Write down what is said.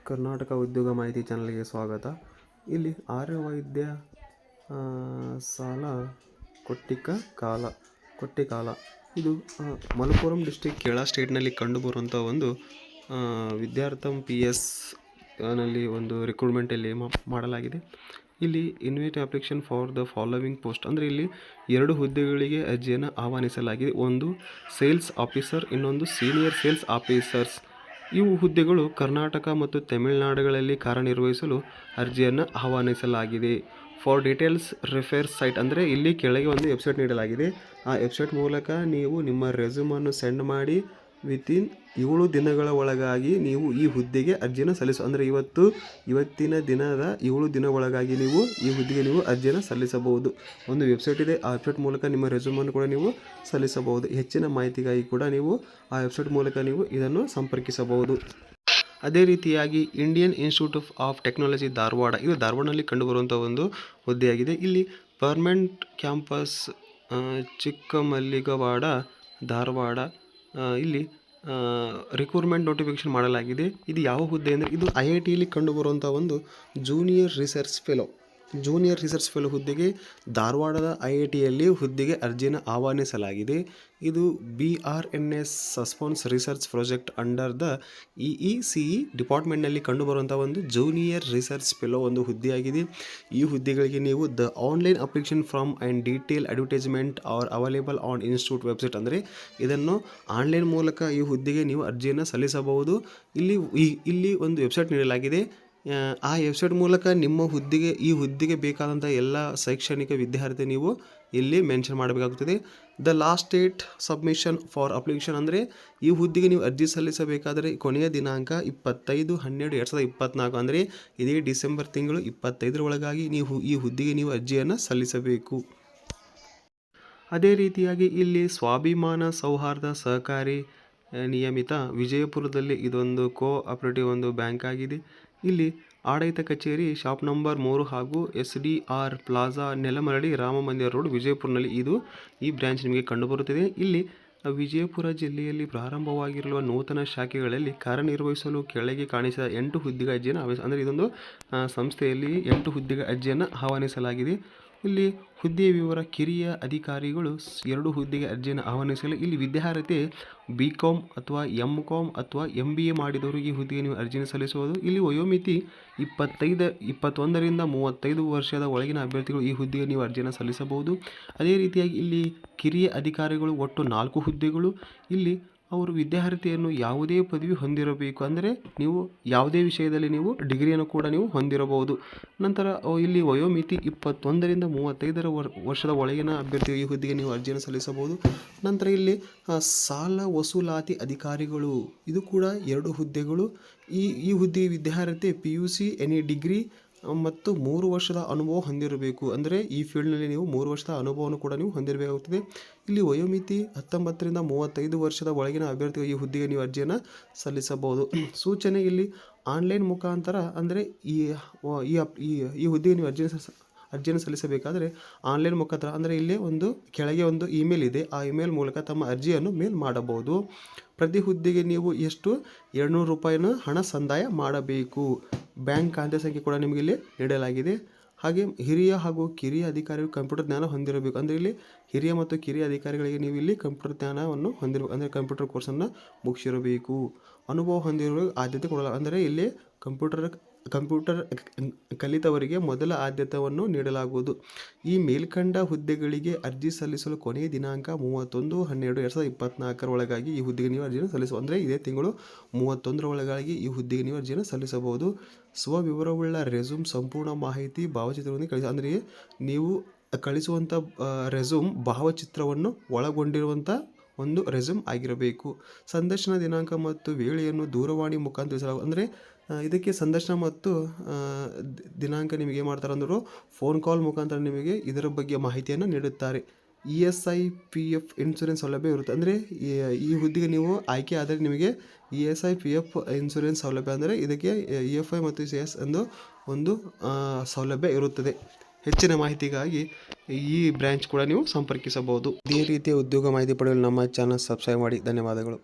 ಕರ್ನಾಟಕ ಉದ್ಯೋಗ ಮಾಹಿತಿ ಚಾನಲ್ಗೆ ಸ್ವಾಗತ. ಇಲ್ಲಿ ಆರ್ಯ ವೈದ್ಯ ಸಾಲ ಕೊಟ್ಟಿಕಾಲ ಇದು ಮಲಪ್ಪುರಂ ಡಿಸ್ಟಿಕ್ ಕೇರಳ ಸ್ಟೇಟ್ನಲ್ಲಿ ಕಂಡುಬರುವಂಥ ಒಂದು ವಿದ್ಯಾರ್ಥಿ PS ನಲ್ಲಿ ಒಂದು ರಿಕ್ರೂಟ್ಮೆಂಟಲ್ಲಿ ಮಾಡಲಾಗಿದೆ. ಇಲ್ಲಿ invite application for the following post ಅಂದರೆ ಇಲ್ಲಿ 2 ಹುದ್ದೆಗಳಿಗೆ ಅರ್ಜಿಯನ್ನು ಆಹ್ವಾನಿಸಲಾಗಿದೆ. ಒಂದು ಸೇಲ್ಸ್ ಆಫೀಸರ್, ಇನ್ನೊಂದು ಸೀನಿಯರ್ ಸೇಲ್ಸ್ ಆಫೀಸರ್ಸ್. ಇವು ಹುದ್ದೆಗಳು ಕರ್ನಾಟಕ ಮತ್ತು ತಮಿಳುನಾಡುಗಳಲ್ಲಿ ಕಾರ್ಯನಿರ್ವಹಿಸಲು ಅರ್ಜಿಯನ್ನು ಆಹ್ವಾನಿಸಲಾಗಿದೆ. ಫಾರ್ ಡೀಟೇಲ್ಸ್ ರೆಫರ್ ಸೈಟ್ ಅಂದರೆ ಇಲ್ಲಿ ಕೆಳಗೆ ಒಂದು ವೆಬ್ಸೈಟ್ ನೀಡಲಾಗಿದೆ. ಆ ವೆಬ್ಸೈಟ್ ಮೂಲಕ ನೀವು ನಿಮ್ಮ ರೆಸ್ಯೂಮನ್ನು ಸೆಂಡ್ ಮಾಡಿ ವಿತಿನ್ 7 ದಿನಗಳ ಒಳಗಾಗಿ ನೀವು ಈ ಹುದ್ದೆಗೆ ಅರ್ಜಿಯನ್ನು ಅಂದರೆ ಇವತ್ತಿನ ದಿನದ 7 ದಿನ ಒಳಗಾಗಿ ನೀವು ಈ ಹುದ್ದೆಗೆ ನೀವು ಅರ್ಜಿಯನ್ನು ಸಲ್ಲಿಸಬಹುದು. ಒಂದು ವೆಬ್ಸೈಟ್ ಇದೆ, ಆ ವೆಬ್ಸೈಟ್ ಮೂಲಕ ನಿಮ್ಮ ರೆಸ್ಯೂಮನ್ನು ಕೂಡ ನೀವು ಸಲ್ಲಿಸಬಹುದು. ಹೆಚ್ಚಿನ ಮಾಹಿತಿಗಾಗಿ ಕೂಡ ನೀವು ಆ ವೆಬ್ಸೈಟ್ ಮೂಲಕ ನೀವು ಇದನ್ನು ಸಂಪರ್ಕಿಸಬಹುದು. ಅದೇ ರೀತಿಯಾಗಿ Indian institute of technology Dharwad, ಇದು ಧಾರವಾಡನಲ್ಲಿ ಕಂಡುಬರುವಂಥ ಒಂದು ಹುದ್ದೆಯಾಗಿದೆ. ಇಲ್ಲಿ ಪರ್ಮನೆಂಟ್ ಕ್ಯಾಂಪಸ್ ಚಿಕ್ಕಮಲ್ಲಿಗವಾಡ ಧಾರವಾಡ, ಇಲ್ಲಿ ರಿಕ್ರೂಟ್ಮೆಂಟ್ ನೋಟಿಫಿಕೇಶನ್ ಮಾಡಲಾಗಿದೆ. ಇದು ಯಾವ ಹುದ್ದೆ ಅಂದರೆ ಇದು IITಯಲ್ಲಿ ಕಂಡುಬರುವಂಥ ಒಂದು ಜೂನಿಯರ್ ರಿಸರ್ಚ್ ಫೆಲೋ ಹುದ್ದೆಗೆ ಧಾರವಾಡದ IITಯಲ್ಲಿ ಹುದ್ದೆಗೆ ಅರ್ಜಿಯನ್ನು ಆಹ್ವಾನಿಸಲಾಗಿದೆ. ಇದು BRNS suspense research project under the EECE ಡಿಪಾರ್ಟ್ಮೆಂಟ್ನಲ್ಲಿ ಕಂಡುಬರುವಂಥ ಒಂದು ಜೂನಿಯರ್ ರಿಸರ್ಚ್ ಫೆಲೋ ಒಂದು ಹುದ್ದೆಯಾಗಿದೆ. ಈ ಹುದ್ದೆಗಳಿಗೆ ನೀವು the online application from and detail advertisement are available on institute website ಅಂದರೆ ಇದನ್ನು ಆನ್ಲೈನ್ ಮೂಲಕ ಈ ಹುದ್ದೆಗೆ ನೀವು ಅರ್ಜಿಯನ್ನು ಸಲ್ಲಿಸಬಹುದು. ಇಲ್ಲಿ ಒಂದು ವೆಬ್ಸೈಟ್ ನೀಡಲಾಗಿದೆ. ಆ ವೆಬ್ಸೈಟ್ ಮೂಲಕ ನಿಮ್ಮ ಈ ಹುದ್ದೆಗೆ ಬೇಕಾದಂಥ ಎಲ್ಲ ಶೈಕ್ಷಣಿಕ ವಿದ್ಯಾರ್ಥಿ ನೀವು ಇಲ್ಲಿ ಮೆನ್ಷನ್ ಮಾಡಬೇಕಾಗುತ್ತದೆ. The last date submission for application ಅಂದರೆ ಈ ಹುದ್ದೆಗೆ ನೀವು ಅರ್ಜಿ ಸಲ್ಲಿಸಬೇಕಾದರೆ ಕೊನೆಯ ದಿನಾಂಕ 25/12/2024 ಅಂದರೆ ಇದೇ ಡಿಸೆಂಬರ್ ತಿಂಗಳು 25ರ ಒಳಗಾಗಿ ನೀವು ಈ ಹುದ್ದೆಗೆ ನೀವು ಅರ್ಜಿಯನ್ನು ಸಲ್ಲಿಸಬೇಕು. ಅದೇ ರೀತಿಯಾಗಿ ಇಲ್ಲಿ ಸ್ವಾಭಿಮಾನ ಸೌಹಾರ್ದ ಸಹಕಾರಿ ನಿಯಮಿತ ವಿಜಯಪುರದಲ್ಲಿ ಇದೊಂದು ಕೋಆಪರೇಟಿವ್ ಒಂದು ಬ್ಯಾಂಕ್ ಆಗಿದೆ. ಇಲ್ಲಿ ಆಡಳಿತ ಕಚೇರಿ ಶಾಪ್ ನಂಬರ್ 3 ಹಾಗೂ SDR ಪ್ಲಾಜಾ ನೆಲಮರಳಿ ರಾಮಮಂದಿರ ರೋಡ್ ವಿಜಯಪುರನಲ್ಲಿ ಈ ಬ್ರಾಂಚ್ ನಿಮಗೆ ಕಂಡುಬರುತ್ತದೆ. ಇಲ್ಲಿ ವಿಜಯಪುರ ಜಿಲ್ಲೆಯಲ್ಲಿ ಪ್ರಾರಂಭವಾಗಿರುವ ನೂತನ ಶಾಖೆಗಳಲ್ಲಿ ಕಾರ್ಯನಿರ್ವಹಿಸಲು ಕೆಳಗೆ ಕಾಣಿಸಿದ 8 ಹುದ್ದೆಗೆ ಅರ್ಜಿಯನ್ನು ಅಂದರೆ ಇದೊಂದು ಸಂಸ್ಥೆಯಲ್ಲಿ 8 ಹುದ್ದೆಗೆ ಅರ್ಜಿಯನ್ನು ಆಹ್ವಾನಿಸಲಾಗಿದೆ. ಇಲ್ಲಿ ಹುದ್ದೆಯ ವಿವರ: ಕಿರಿಯ ಅಧಿಕಾರಿಗಳು 2 ಹುದ್ದೆಗೆ ಅರ್ಜಿಯನ್ನು ಆಹ್ವಾನಿಸಲು. ಇಲ್ಲಿ ವಿದ್ಯಾರ್ಥಿ BCom ಅಥವಾ MCom ಅಥವಾ MBA ಮಾಡಿದವರು ಈ ಹುದ್ದೆಗೆ ನೀವು ಅರ್ಜಿಯನ್ನು ಸಲ್ಲಿಸುವುದು. ಇಲ್ಲಿ ವಯೋಮಿತಿ 21ರಿಂದ 35 ವರ್ಷದ ಒಳಗಿನ ಅಭ್ಯರ್ಥಿಗಳು ಈ ಹುದ್ದೆಗೆ ನೀವು ಅರ್ಜಿಯನ್ನು ಸಲ್ಲಿಸಬಹುದು. ಅದೇ ರೀತಿಯಾಗಿ ಇಲ್ಲಿ ಕಿರಿಯ ಅಧಿಕಾರಿಗಳು ಒಟ್ಟು 4 ಹುದ್ದೆಗಳು. ಇಲ್ಲಿ ಅವರು ವಿದ್ಯಾರ್ಥಿಯನ್ನು ಯಾವುದೇ ಪದವಿ ಹೊಂದಿರಬೇಕು ಅಂದರೆ ನೀವು ಯಾವುದೇ ವಿಷಯದಲ್ಲಿ ನೀವು ಡಿಗ್ರಿಯನ್ನು ಕೂಡ ನೀವು ಹೊಂದಿರಬಹುದು. ನಂತರ ಇಲ್ಲಿ ವಯೋಮಿತಿ 21ರಿಂದ 35 ವರ್ಷದ ಒಳಗಿನ ಅಭ್ಯರ್ಥಿಗಳು ಈ ಹುದ್ದೆಗೆ ನೀವು ಅರ್ಜಿಯನ್ನು ಸಲ್ಲಿಸಬಹುದು. ನಂತರ ಇಲ್ಲಿ ಸಾಲ ವಸೂಲಾತಿ ಅಧಿಕಾರಿಗಳು, ಇದು ಕೂಡ 2 ಹುದ್ದೆಗಳು. ಈ ಹುದ್ದೆಗೆ ವಿದ್ಯಾರ್ಥಿ PUC ಎನಿ ಡಿಗ್ರಿ ಮತ್ತು 3 ವರ್ಷದ ಅನುಭವ ಹೊಂದಿರಬೇಕು. ಅಂದರೆ ಈ ಫೀಲ್ಡ್ನಲ್ಲಿ ನೀವು 3 ವರ್ಷದ ಅನುಭವವನ್ನು ಕೂಡ ನೀವು ಹೊಂದಿರಬೇಕಾಗುತ್ತದೆ. ಇಲ್ಲಿ ವಯೋಮಿತಿ 19ರಿಂದ 35 ವರ್ಷದ ಒಳಗಿನ ಅಭ್ಯರ್ಥಿಗಳು ಈ ಹುದ್ದೆಗೆ ನೀವು ಅರ್ಜಿಯನ್ನು ಸಲ್ಲಿಸಬಹುದು. ಸೂಚನೆ: ಇಲ್ಲಿ ಆನ್ಲೈನ್ ಮುಖಾಂತರ ಅಂದರೆ ಈ ಹುದ್ದೆಗೆ ನೀವು ಅರ್ಜಿಯನ್ನು ಸಲ್ಲಿಸಬೇಕಾದರೆ ಆನ್ಲೈನ್ ಮುಖಾಂತರ ಅಂದರೆ ಇಲ್ಲಿ ಕೆಳಗೆ ಒಂದು ಇಮೇಲ್ ಇದೆ, ಆ ಇಮೇಲ್ ಮೂಲಕ ತಮ್ಮ ಅರ್ಜಿಯನ್ನು ಮೇಲ್ ಮಾಡಬಹುದು. ಪ್ರತಿ ಹುದ್ದೆಗೆ ನೀವು ಎಷ್ಟು ₹200 ಹಣ ಸಂದಾಯ ಮಾಡಬೇಕು. ಬ್ಯಾಂಕ್ ಖಾತೆ ಸಂಖ್ಯೆ ಕೂಡ ನಿಮಗೆ ಇಲ್ಲಿ ನೀಡಲಾಗಿದೆ. ಹಾಗೆ ಹಿರಿಯ ಹಾಗೂ ಕಿರಿಯ ಅಧಿಕಾರಿಗಳು ಕಂಪ್ಯೂಟರ್ ಜ್ಞಾನ ಹೊಂದಿರಬೇಕು. ಅಂದರೆ ಇಲ್ಲಿ ಹಿರಿಯ ಮತ್ತು ಕಿರಿಯ ಅಧಿಕಾರಿಗಳಿಗೆ ನೀವು ಇಲ್ಲಿ ಕಂಪ್ಯೂಟರ್ ಜ್ಞಾನವನ್ನು ಹೊಂದಿರಬೇಕು, ಅಂದರೆ ಕಂಪ್ಯೂಟರ್ ಕೋರ್ಸನ್ನು ಮುಗಿಸಿರಬೇಕು. ಅನುಭವ ಹೊಂದಿರುವ ಆದ್ಯತೆ ಕೊಡಲ್ಲ, ಅಂದರೆ ಇಲ್ಲಿ ಕಂಪ್ಯೂಟರ್ ಕಲಿತವರಿಗೆ ಮೊದಲ ಆದ್ಯತೆಯನ್ನು ನೀಡಲಾಗುವುದು. ಈ ಮೇಲ್ಕಂಡ ಹುದ್ದೆಗಳಿಗೆ ಅರ್ಜಿ ಸಲ್ಲಿಸಲು ಕೊನೆಯ ದಿನಾಂಕ 31/12/2024 ಒಳಗಾಗಿ ಈ ಹುದ್ದೆಗೆ ನೀವು ಅರ್ಜಿಯನ್ನು ಸಲ್ಲಿಸಬಹುದು. ಅಂದರೆ ಇದೇ ತಿಂಗಳು 31ರ ಒಳಗಾಗಿ ಈ ಹುದ್ದೆಗೆ ನೀವು ಅರ್ಜಿಯನ್ನು ಸಲ್ಲಿಸಬಹುದು. ಸ್ವವಿವರವುಳ್ಳ ರೆಸ್ಯೂಮ್ ಸಂಪೂರ್ಣ ಮಾಹಿತಿ ಭಾವಚಿತ್ರವನ್ನು ಅಂದರೆ ನೀವು ಕಳಿಸುವಂಥ ರೆಸ್ಯೂಮ್ ಭಾವಚಿತ್ರವನ್ನು ಒಳಗೊಂಡಿರುವಂಥ ಒಂದು ರೆಸ್ಯೂಮ್ ಆಗಿರಬೇಕು. ಸಂದರ್ಶನ ದಿನಾಂಕ ಮತ್ತು ವೇಳೆಯನ್ನು ದೂರವಾಣಿ ಮುಖಾಂತರ ತಿಳಿಸಲಾಗುವುದು. ಅಂದರೆ ಇದಕ್ಕೆ ಸಂದರ್ಶನ ಮತ್ತು ದಿನಾಂಕ ನಿಮಗೆ ಏನು ಮಾಡ್ತಾರೆ ಅಂದರೂ ಫೋನ್ ಕಾಲ್ ಮುಖಾಂತರ ನಿಮಗೆ ಇದರ ಬಗ್ಗೆ ಮಾಹಿತಿಯನ್ನು ನೀಡುತ್ತಾರೆ. ESI PF ಇನ್ಶೂರೆನ್ಸ್ ಸೌಲಭ್ಯ ಇರುತ್ತೆ. ಅಂದರೆ ಈ ಹುದ್ದೆಗೆ ನೀವು ಆಯ್ಕೆ ಆದರೆ ನಿಮಗೆ ESI PF ಇನ್ಶೂರೆನ್ಸ್ ಸೌಲಭ್ಯ ಅಂದರೆ ಇದಕ್ಕೆ EFI ಮತ್ತು CS ಎಂದು ಒಂದು ಸೌಲಭ್ಯ ಇರುತ್ತದೆ. ಹೆಚ್ಚಿನ ಮಾಹಿತಿಗಾಗಿ ಈ ಬ್ರಾಂಚ್ ಕೂಡ ನೀವು ಸಂಪರ್ಕಿಸಬಹುದು. ಇದೇ ರೀತಿಯ ಉದ್ಯೋಗ ಮಾಹಿತಿ ಪಡೆಯಲು ನಮ್ಮ ಚಾನಲ್ ಸಬ್ಸ್ಕ್ರೈಬ್ ಮಾಡಿ. ಧನ್ಯವಾದಗಳು.